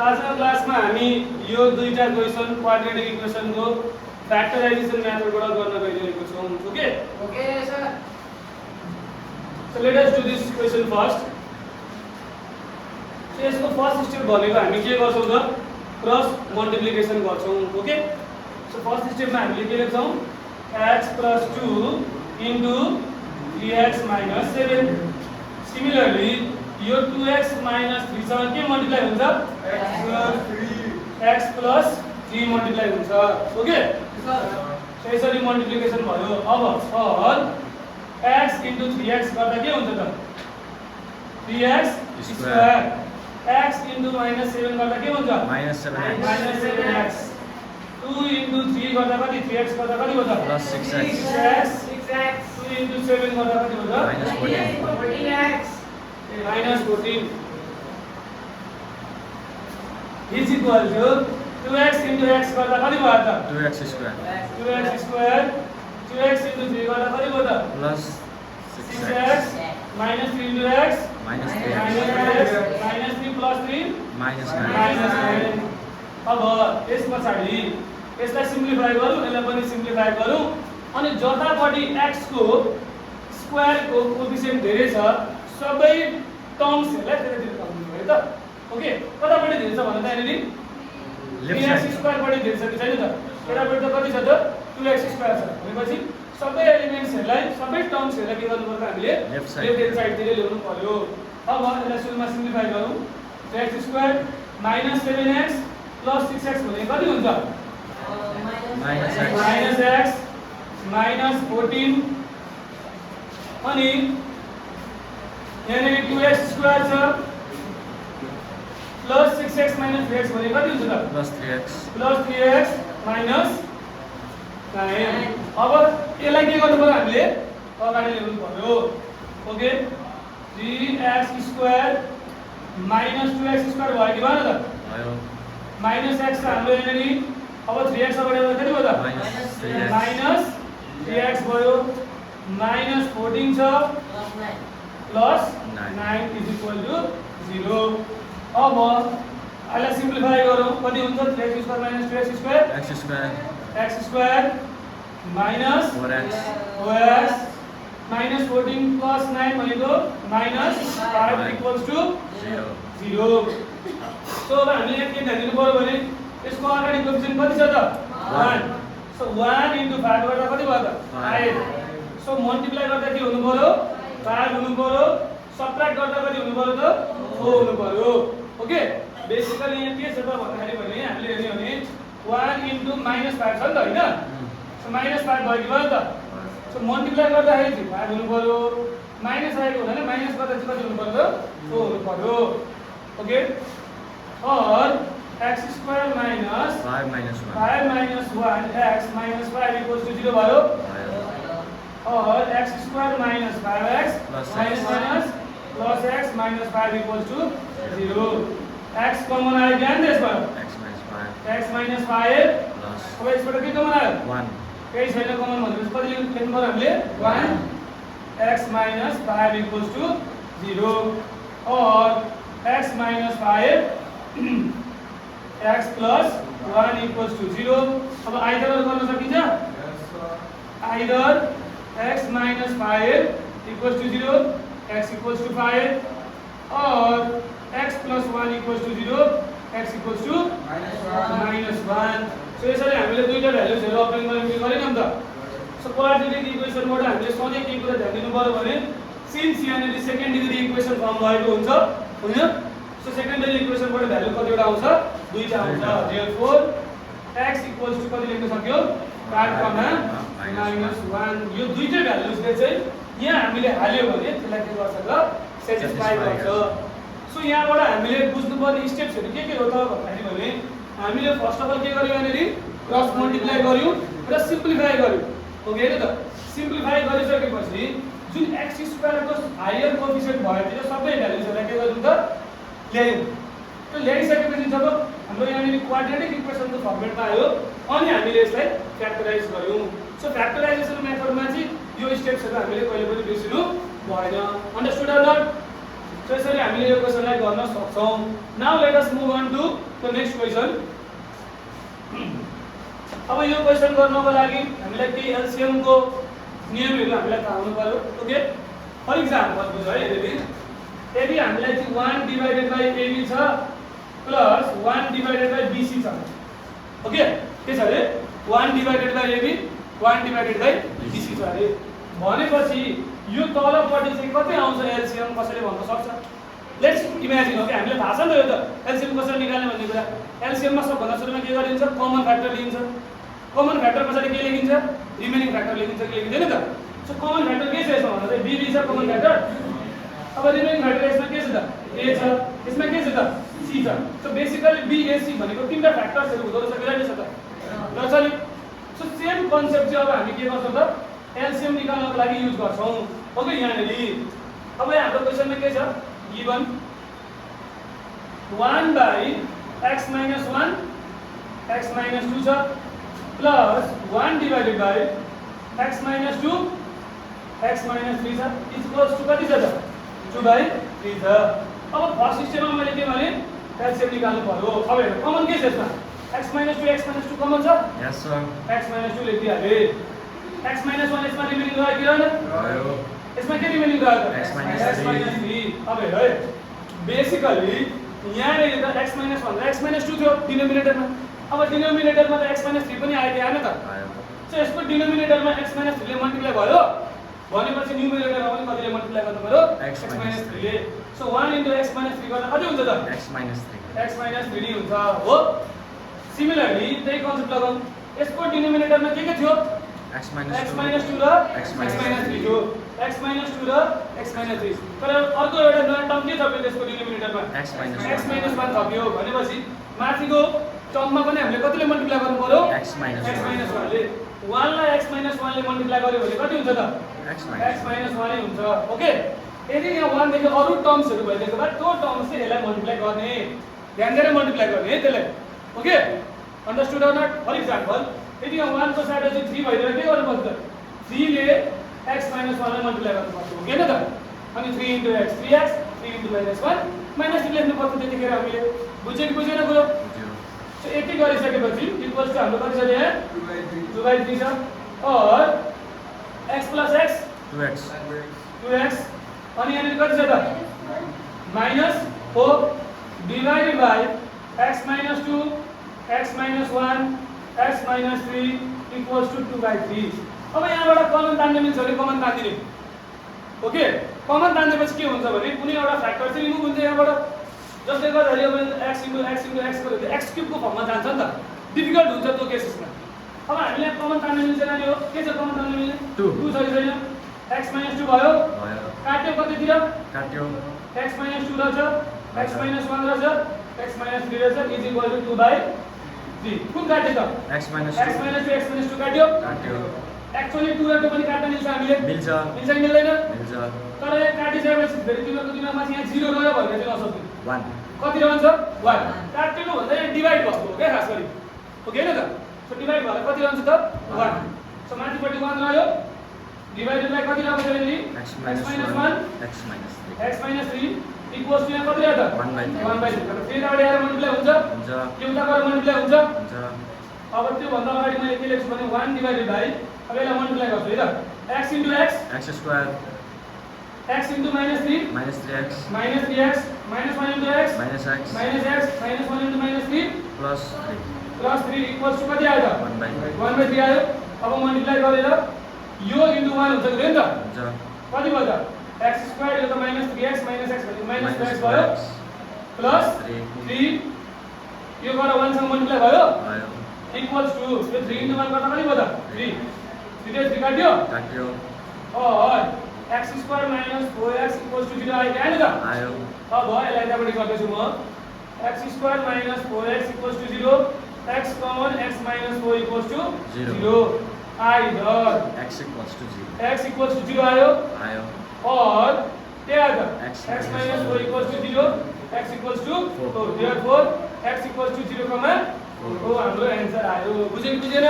आजको क्लासमा हामी यो दुईटा क्वेशन क्वाड्रेटिक इक्वेसनको फ्याक्टराइजेसन मेथडबाट गर्न गइरहेको छौं okay okay sir so let us do this question first so यसको फर्स्ट स्टेप भनेको हामी के गर्छौं त क्रस मल्टिप्लिकेसन गर्छौं ओके सो फर्स्ट स्टेपमा हामीले के लेख्छौं x + 2 * 3x - 7 सिमिलरली यो 2x - 3 सँग के मल्टिप्लाई हुन्छ x + 3 मल्टिप्लाई हुन्छ ओके सर सो यसरी मल्टिप्लिकेसन भयो अब सर x * 3x गर्दा के हुन्छ त 3x स्क्वायर x * -7 गर्दा के हुन्छ -7x 2 * 3 गर्दा कति 3x गर्दा कति हुन्छ +6x 6x 6x 2 * 7 गर्दा कति हुन्छ -14x -14 is equal to 2x * x गर्दा कति भयो त 2x square 2x square 2x * 3 गर्दा कति भयो त plus 6x 6x -3 * x minus -3 3x plus 3 minus 9 -9 अब यस पछाडी यसलाई सिम्प्लिफाई गरौँ यसलाई पनि सिम्प्लिफाई गरौँ अनि जतापटि x को स्क्वायर को कोएफिसिएन्ट धेरै छ सबै टर्म्सहरुलाई त्यतातिर कम्प्युट भयो त ओके कतापटि धेरै छ भन्दा यहाँनिर left 3x side स्क्वायर पटि धेरै छ कि छैन त यतापटि त कति छ त 2x स्क्वायर छ भनेपछि सबै एलिमेन्ट्सहरुलाई सबै टर्म्सहरुलाई के गर्नु पर्छ हामीले Left side. लेफ्ट ह्यान्ड साइडतिर ल्याउनु पर्यो अब यसलाई सुरुमा सिम्प्लिफाई गरौँ x स्क्वायर -7x + 6x भने कति हुन्छ minus x -x -14 अनि यहाँनिर 2x स्क्वायर छ प्लस 6x - 3x भने कति हुन्छ त plus 3x plus 3x minus 9 अब यसलाई के गर्नु पर्यो हामीले अगाडि ल्याउनु पर्यो okay 3x square minus 2x square भयो कि भएन त भयो माइनस x छ हाम्रो यहाँनिर अब 3x अगाडि आउँदा कति भयो त minus 3x माइनस 3x भयो माइनस 14 छ प्लस 9 इज इक्वल टु 0 अब यसलाई सिम्प्लिफाई गरौँ कति हुन्छ 3x square minus 2x square x square x square minus 4x 4x minus 14 plus 9 भनेको माइनस 5 इक्वल्स टु 0 0 सो अब हामीले के ध्यान दिनु पर्यो भने यसको अगाडि कोएफिसिएन्ट कति छ त 1 सो 1 * 5 गर्दा कति भयो त 5 सो मल्टिप्लाई गर्दा के हुनु पर्यो 5 हुनु पर्यो सबट्र्याक्ट गर्दा कति हुनु पर्यो त 4 हुनु पर्यो ओके बेसिकली यहाँ के छ त भन्दाखेरि भने हामीले हेर्ने भने 1 * -5 छ नि त हैन सो -5 भयो कि भयो त सो मल्टिप्लाई गर्दाखेरि चाहिँ 5 हुनु पर्यो माइनस आएको हुँदैन माइनस गर्दा चाहिँ कति हुनु पर्यो 4 हुनु पर्यो ओके और x square minus 5 minus 1 5 minus 1 x minus 5 equals to 0 भयो भयो और x square minus 5x Plus minus x. minus plus x minus 5 equals to 0 x common आयो ज्ञान त्यसबाट x minus 5 x minus 5 plus अब यसबाट के कमन आयो 1 केही छैन कमन भनेपछि कति लेख्नु पर्यो हामीले 1 x minus 5 equals to 0 और x minus 5 x plus 1 equals to 0 अब आइदर गर्न सकिन्छ either x minus 5 equals to 0 x equals to 5 or x plus 1 equals to 0 x equals to minus 1 so यसरी हामीले दुईटा भ्यालुजहरु अप्लाई गर्ने गरेनौं त सो क्वाड्रेटिक इक्वेसनबाट हामीले सधैँ के कुरा ध्यान दिनु पर्यो भने सिन्स यहाँनिर सेकेन्ड डिग्री इक्वेसन फर्म भएको हुन्छ हैन सो सेकेन्डरी इक्वेसनबाट भ्यालु कतिवटा आउँछ दुईटा आउँछ देयरफोर x इक्वल्स टु कति लेख्न सक्यो 5, -1 यो दुईटै भ्यालुजले चाहिँ यहाँ हामीले हाल्यो भने त्यसलाई के गर्छ त सेटिस्फाई गर्छ सो यहाँबाट हामीले बुझ्नुपर्ने स्टेप्सहरु के हो त भन्दाखेरि भने हामीले फर्स्ट अफ अल के गर्यौ यहाँनिर क्रस मल्टिप्लाई गर्यौ र सिम्प्लिफाई गर्यौ ओके हैन त सिम्प्लिफाई गरिसकेपछि जुन x स्क्वायर को हायर कोएफिसिएन्ट भयो त्यो सबै भ्यालुजहरुलाई के गर्नु त ल्यायौ त्यो ल्याइसकेपछि जब हाम्रो यहाँनिर क्वाड्रेटिक इक्वेसनको फर्मेटमा आयो अनि हामीले यसलाई फ्याक्टराइज गर्यौं सो फ्याक्टराइजेसन मेथडमा चाहिँ यो स्टेप्सहरु हामीले कहिले पनि बिर्सिनु भएन अन्डरस्टुड अर नट सो यसरी हामीले यो क्वेशनलाई गर्न सक्छौं now let us move on to the next question अब यो क्वेशन गर्नको लागि हामीलाई केही एलसीएम को नियमहरु हामीलाई थाहा हुनु पर्यो ओके फर एक्जाम्पल बुझ्नु है यदि हामीलाई चाहिँ 1 डिवाइडेड बाइ AB छ प्लस 1 डिवाइडेड बाइ BC छ ओके के छ रे 1 divided by AB 1 divided by BC छ रे भनेपछि यो तलपट्टि चाहिँ कति आउँछ एलसीएम कसैले भन्न सक्छ लेट्स इमेजिन ओके हामीले थाहा छ नि त यो त एलसीएम कसरी निकाल्ने भन्ने कुरा एलसीएम मा सबभन्दा सुरुमा के गरिन्छ कमन फ्याक्टर लिइन्छ कमन फ्याक्टर पछाडी के लेखिन्छ रिमेनिङ फ्याक्टर लेखिन्छ के लेखिन्छ नि त सो कमन फ्याक्टर के छ यसमा भन्दा चाहिँ BB छ कमन फ्याक्टर अब रिमेनिङ फ्याक्टर यसमा के छ त A छ यसमा के छ त C छ सो बेसिकली BAC भनेको तीनटा फ्याक्टर्सहरु हुँदो रहेछ के रहेछ त र छ नि सो सेम कन्सेप्ट चाहिँ अब हामी के गर्छौं त एलसीएम निकाल्नको लागि युज गर्छौं ओके यहाँनेरि अब हाम्रो क्वेशनमा के छ given 1 by x minus 1 x minus 2 छ plus 1 divided by x minus 2 x minus 3 छ इक्वल्स टु कति छ त 2 by 3 छ अब फर्स्ट स्टेपमा मैले के भने एलसीएम निकाल्नु पर्यो अब हेर कमन के छ यसमा x minus 2 कमन छ यस सर x minus 2 लेखिहाले x minus 1 यसमा रिमेनिङ रह्यो कि रहेन रह्यो यसमा के रिमेनिङ रह्यो त x minus 3 अब हेर है बेसिकली यहाँ ले त x minus 1 र x minus 2 थियो डिनोमिनेटरमा अब डिनोमिनेटरमा त x minus 3 पनि आयो कि आएन त आयो सो यसको डिनोमिनेटरमा x minus 3 ले मल्टिप्लाई भयो भनेपछि न्युमरेटरमा पनि कतिले मल्टिप्लाई गर्नु पर्यो x minus 3 ले सो 1 into x minus 3 गर्दा कति हुन्छ त x minus 3 x minus 3 हुन्छ हो सिमिलरली त्यही कन्सेप्ट लगाउँ यसको डिनोमिनेटरमा के थियो x minus 2 x minus 2 र x x minus minus 3 थियो x minus 2 र x minus 3 तर अर्को एउटा नयाँ टर्म के थप्यो त्यसको डिनोमिनेटरमा x minus x minus 1 थप्यो भनेपछि माथिको टर्ममा पनि हामीले कतिले मल्टिप्लाई गर्नु पर्यो x minus 1 1 ले 1 लाई x minus 1 ले मल्टिप्लाई गर्यो भने कति हुन्छ त x x minus 1 नै हुन्छ ओके यदि यहाँ 1 देखि अरु टर्म्सहरु भइदिएको भए त्यो टर्म्स चाहिँ यसलाई मल्टिप्लाई गर्ने ध्यान दिएर मल्टिप्लाई गर्ने है त्यसलाई okay understood or not for example यदि यहाँ 1 को साइड चाहिँ 3 भइदिएर के गर्नुपर्छ त 3 ले x minus 1 लाई मल्टिप्लाई गर्नुपर्छ हो हैन त अनि 3 into x 3x 3 into minus 1 minus 3 लेख्नु पर्छ त्यतिखेर हामीले बुझ्यो कि बुझेन कुरो सो यति गरिसकेपछि इक्वल्स टु हाम्रो कति छ यहाँ 2/3 छ और x plus x 2x 2x अनि यहाँ कति छ त minus 4 divided by x minus 2 x minus 1 x minus 3 equals to 2/3 अब यहाँबाट कमन तान्ने मिल्छ भने कमन तान्दिने ओके कमन तान्नेपछि के हुन्छ भने कुनै एउटा फ्याक्टर चाहिँ रिमुभ हुन्छ यहाँबाट जसले गर्दाखेरि अब x into x गर्दा x क्यूब को फर्ममा जान्छ नि त डिफिकल्ट हुन्छ त्यो केसेसमा अब हामीले कमन तान्ने मिल्छ नि यो के छ कमन तान्ने मिल्ने 2 छ कि छैन x minus 2 भयो काट्यो कतितिर काट्यो x minus 2 रहेछ x minus 1 रहेछ x minus 3 रहेछ इज इक्वल टु 2/3 कुन काट्यो त x minus 2 x minus 2 काट्यो काट्यो एक्चुअली 2 र 2 पनि काट्न मिल्छ हामीले मिल्छ मिल्छ कि मिल्दैन मिल्छ तर यहाँ काटिसकेपछि फेरि तिमीहरूको दिमागमा यहाँ 0 रह्यो भने चाहिँ नसक्नु 1 कति रहन्छ 1 काट्नु भन्दा यहाँ डिभाइड भएको हो क्या खास गरी ओके हैन त सो डिभाइड भएर कति रहन्छ त 1 सो माथिपट्टि 1 रह्यो डिवाइडेड बाइ कति राख्छ फेरि x minus 1 x minus 3 x minus 3 equals to यहाँ कति आयो त 1/3 तर फेरि अगाडि आएर मल्टिप्लाई हुन्छ एउटा गरेर मल्टिप्लाई हुन्छ अब त्यो भन्दा अगाडि मैले के लेख्छु भने 1 डिवाइडेड बाइ अब यसलाई मल्टिप्लाई गर्छु है त x into x x square x into minus 3 minus 3x minus 3x minus 1 into x minus x minus x minus 1 into minus 3 plus 3 plus 3 equals to कति आयो त 1/3 आयो अब मल्टिप्लाई गरेर यो into 1 हुन्छ कि हैन त हुन्छ कति भयो त x squared यो त minus 3x minus x भनेको minus 2x भयो plus 3 यो गरेर 1 सँग मल्टिप्लाई भयो equals to यो 3 into 1 गर्दा कति भयो त 3 3 3 काट्यो और x squared minus 4x equals to 0 आयो कि आएन त आयो अब यसलाई यतापट्टि गर्दैछु म x squared minus 4x equals to 0 x common x minus 4 equals to 0 either x equals to 0 आयो आयो और क्या आया था x x minus 4 equals to 0 x equals to 4 therefore x equals to 0 को हाम्रो आंसर आयो बुझ्यो कि बुझेन